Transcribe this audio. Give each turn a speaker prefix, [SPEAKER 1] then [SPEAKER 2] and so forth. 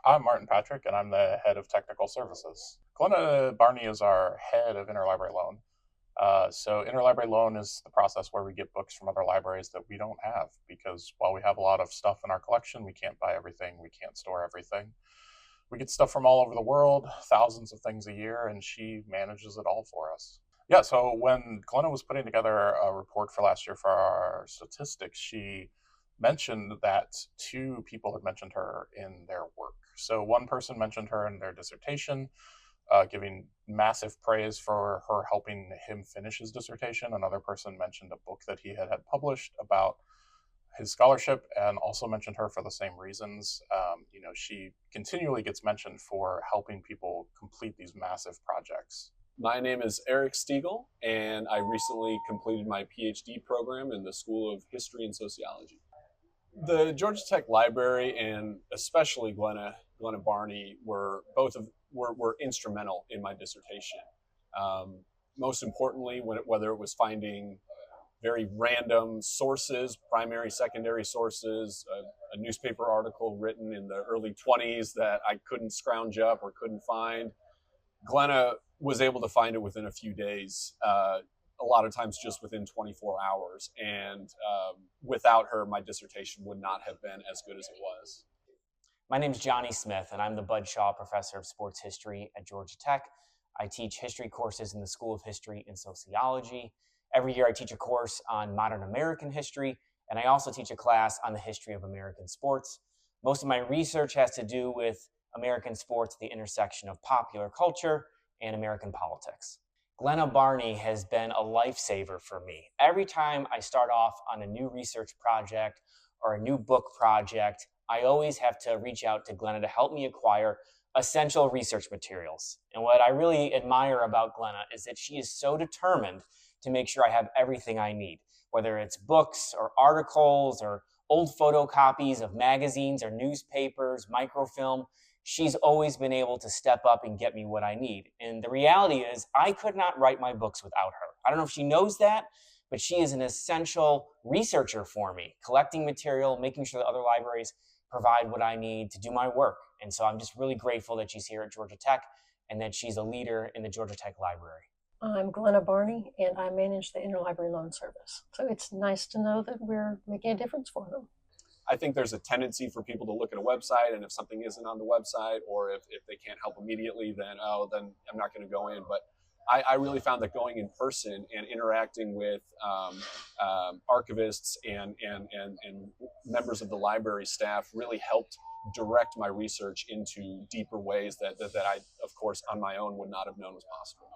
[SPEAKER 1] I'm Martin Patrick, and I'm the head of technical services. Glenna Barney is our head of interlibrary loan. So interlibrary loan is the process where we get books from other libraries that we don't have, because while we have a lot of stuff in our collection, we can't buy everything, we can't store everything. We get stuff from all over the world, thousands of things a year, and she manages it all for us. Yeah, so when Glenna was putting together a report for last year for our statistics, she mentioned that two people had mentioned her in their work. So one person mentioned her in their dissertation, giving massive praise for her helping him finish his dissertation. Another person mentioned a book that he had published about his scholarship, and also mentioned her for the same reasons. She continually gets mentioned for helping people complete these massive projects.
[SPEAKER 2] My name is Eric Stiegel, and I recently completed my PhD program in the School of History and Sociology. The Georgia Tech Library, and especially Glenna Barney, were instrumental in my dissertation. Most importantly, whether it was finding very random sources, primary, secondary sources, a newspaper article written in the early 20s that I couldn't scrounge up or couldn't find. Glenna was able to find it within a few days, a lot of times just within 24 hours. And without her, my dissertation would not have been as good as it was.
[SPEAKER 3] My name is Johnny Smith, and I'm the Bud Shaw Professor of Sports History at Georgia Tech. I teach history courses in the School of History and Sociology. Every year I teach a course on modern American history, and I also teach a class on the history of American sports. Most of my research has to do with American sports at the intersection of popular culture and American politics. Glenna Barney has been a lifesaver for me. Every time I start off on a new research project or a new book project, I always have to reach out to Glenna to help me acquire essential research materials. And what I really admire about Glenna is that she is so determined to make sure I have everything I need, whether it's books or articles or old photocopies of magazines or newspapers, microfilm. She's always been able to step up and get me what I need. And the reality is, I could not write my books without her. I don't know if she knows that, but she is an essential researcher for me, collecting material, making sure that other libraries provide what I need to do my work. And so I'm just really grateful that she's here at Georgia Tech and that she's a leader in the Georgia Tech Library.
[SPEAKER 4] I'm Glenna Barney, and I manage the Interlibrary Loan Service. So it's nice to know that we're making a difference for them.
[SPEAKER 2] I think there's a tendency for people to look at a website, and if something isn't on the website, or if they can't help immediately, then I'm not going to go in. But I really found that going in person and interacting with archivists and members of the library staff really helped direct my research into deeper ways that I, of course, on my own would not have known was possible.